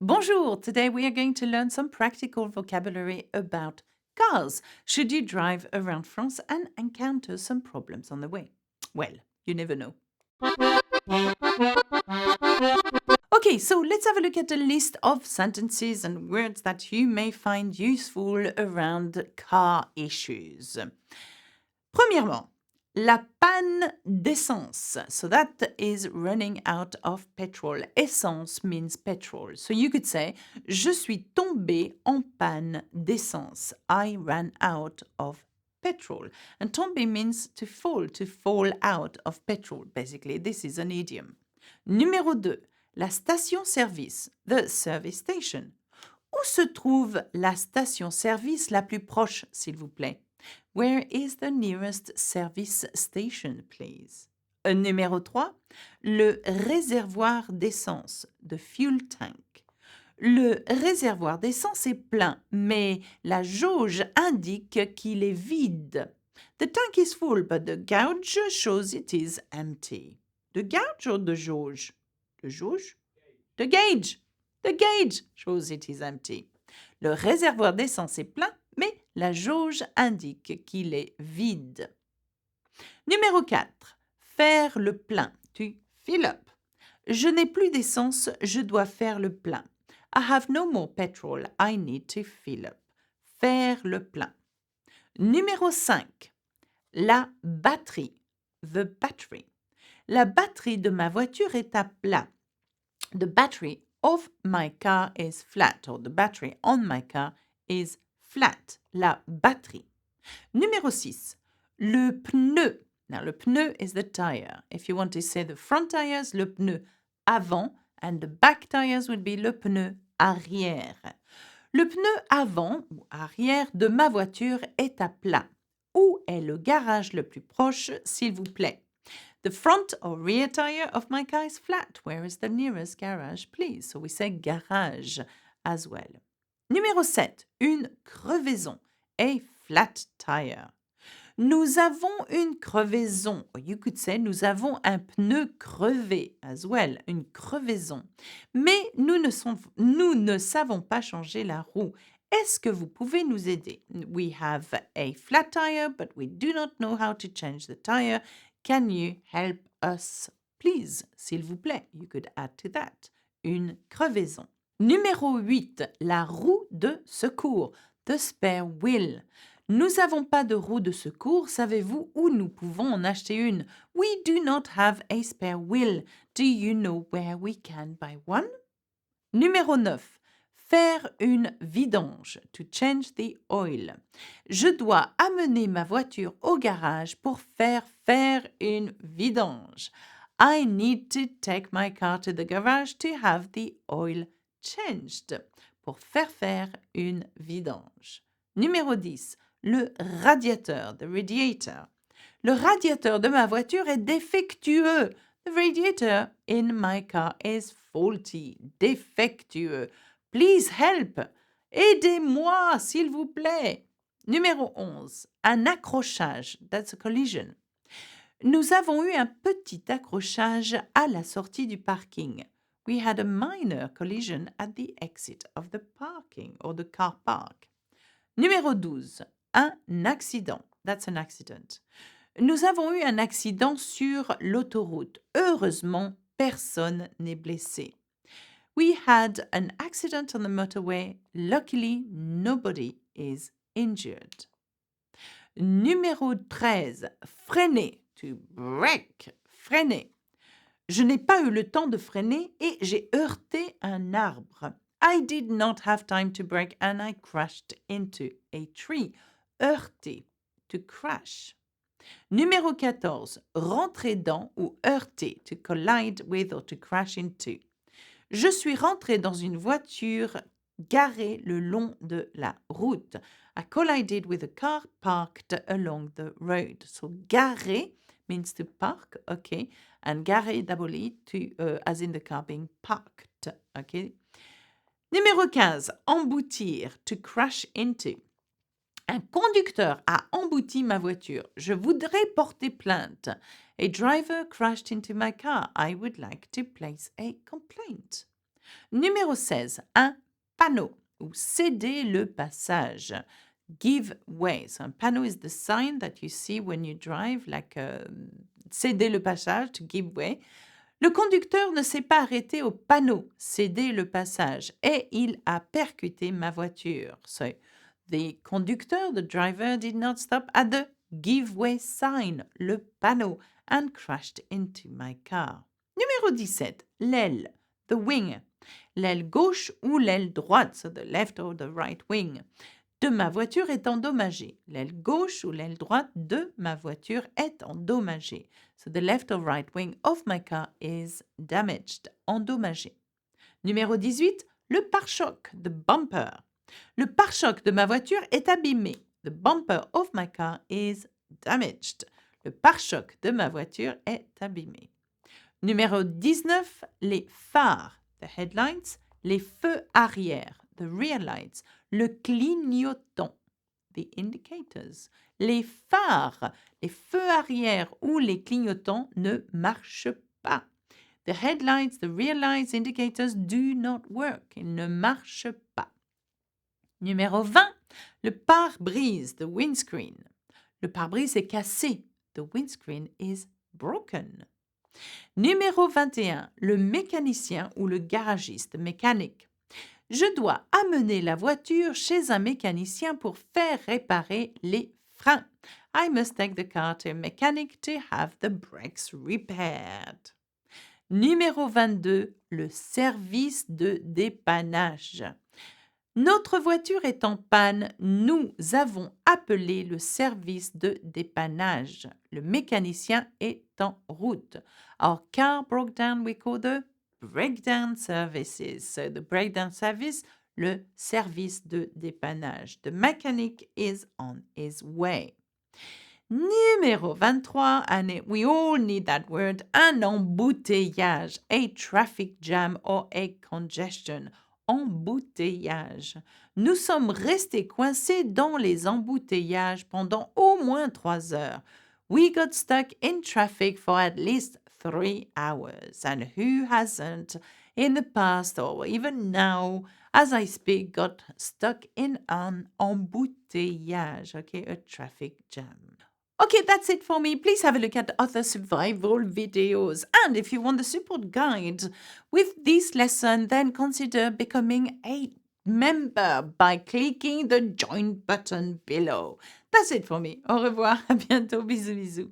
Bonjour, today we are going to learn some practical vocabulary about cars. Should you drive around France and encounter some problems on the way? Well, you never know. Okay, so let's have a look at a list of sentences and words that you may find useful around car issues. Premièrement, la panne d'essence. So that is running out of petrol. Essence means petrol. So you could say, je suis tombé en panne d'essence. I ran out of petrol. And tomber means to fall out of petrol. Basically, this is an idiom. Numéro 2, la station-service, the service station. Où se trouve la station-service la plus proche, s'il vous plaît? Where is the nearest service station, please? Numéro 3, le réservoir d'essence, the fuel tank. Le réservoir d'essence est plein, mais la jauge indique qu'il est vide. The tank is full, but the gauge shows it is empty. The gauge or the jauge? The jauge? The gauge. The gauge shows it is empty. Le réservoir d'essence est plein, mais la jauge indique qu'il est vide. Numéro 4. Faire le plein. To fill up. Je n'ai plus d'essence, je dois faire le plein. I have no more petrol, I need to fill up. Faire le plein. Numéro 5. La batterie. The battery. La batterie de ma voiture est à plat. The battery of my car is flat, or the battery on my car is flat. La batterie. Numéro 6. Le pneu. Now, le pneu is the tire. If you want to say the front tires, le pneu avant, and the back tires would be le pneu arrière. Le pneu avant ou arrière de ma voiture est à plat. Où est le garage le plus proche, s'il vous plaît? The front or rear tire of my car is flat. Where is the nearest garage, please? So we say garage as well. Numéro 7. Une crevaison. A flat tire. Nous avons une crevaison. Or you could say nous avons un pneu crevé as well. Une crevaison. Mais nous ne savons pas changer la roue. Est-ce que vous pouvez nous aider? We have a flat tire, but we do not know how to change the tire. Can you help us, please? S'il vous plaît. You could add to that. Une crevaison. Numéro 8. La roue de secours. The spare wheel. Nous n'avons pas de roue de secours. Savez-vous où nous pouvons en acheter une? We do not have a spare wheel. Do you know where we can buy one? Numéro 9. Faire une vidange. To change the oil. Je dois amener ma voiture au garage pour faire une vidange. I need to take my car to the garage to have the oil changed. Pour faire une vidange. Numéro 10. Le radiateur. The radiator. Le radiateur de ma voiture est défectueux. The radiator in my car is faulty. Défectueux. Please help. Aidez-moi, s'il vous plaît. Numéro 11. Un accrochage. That's a collision. Nous avons eu un petit accrochage à la sortie du parking. We had a minor collision at the exit of the parking or the car park. Numéro 12. Un accident. That's an accident. Nous avons eu un accident sur l'autoroute. Heureusement, personne n'est blessé. We had an accident on the motorway. Luckily, nobody is injured. Numéro 13. Freiner. To brake. Freiner. Je n'ai pas eu le temps de freiner et j'ai heurté un arbre. I did not have time to brake and I crashed into a tree. Heurter. To crash. Numéro 14. Rentrer dans ou heurter. To collide with or to crash into. Je suis rentré dans une voiture garée le long de la route. I collided with a car parked along the road. So garé means to park, okay, and garé d'abord to as in the car being parked, okay. Numéro 15, emboutir, to crash into. Un conducteur a embouti ma voiture. Je voudrais porter plainte. A driver crashed into my car. I would like to place a complaint. Numéro 16, un panneau ou céder le passage. Give way. So a panneau is the sign that you see when you drive, like céder le passage, to give way. Le conducteur ne s'est pas arrêté au panneau, céder le passage, et il a percuté ma voiture. So, the conductor, the driver, did not stop at the give way sign, le panneau, and crashed into my car. Numéro 17, l'aile, the wing. L'aile gauche ou l'aile droite, so the left or the right wing, de ma voiture est endommagée. L'aile gauche ou l'aile droite de ma voiture est endommagée. So the left or right wing of my car is damaged, endommagé. Numéro 18, le pare-choc, the bumper. Le pare-choc de ma voiture est abîmé. The bumper of my car is damaged. Le pare-choc de ma voiture est abîmé. Numéro 19, les phares, the headlights, les feux arrière, the rear lights, le clignotant, the indicators. Les phares, les feux arrière ou les clignotants ne marchent pas. The headlights, the rear lights, indicators do not work. Ils ne marchent pas. Numéro 20, le pare-brise, the windscreen. Le pare-brise est cassé. The windscreen is broken. Numéro 21, le mécanicien ou le garagiste, mechanic. Je dois amener la voiture chez un mécanicien pour faire réparer les freins. I must take the car to a mechanic to have the brakes repaired. Numéro 22, le service de dépannage. Notre voiture est en panne, nous avons appelé le service de dépannage. Le mécanicien est en route. Our car broke down, we call the breakdown services. So the breakdown service, le service de dépannage. The mechanic is on his way. Numéro 23, and we all need that word, un embouteillage, a traffic jam or a congestion. Embouteillage. Nous sommes restés coincés dans les embouteillages pendant au moins 3 heures. We got stuck in traffic for at least 3 hours. And who hasn't in the past or even now, as I speak, got stuck in an embouteillage, okay, a traffic jam. Okay, that's it for me. Please have a look at other survival videos. And if you want the support guide with this lesson, then consider becoming a member by clicking the join button below. That's it for me. Au revoir. À bientôt. Bisous, bisous.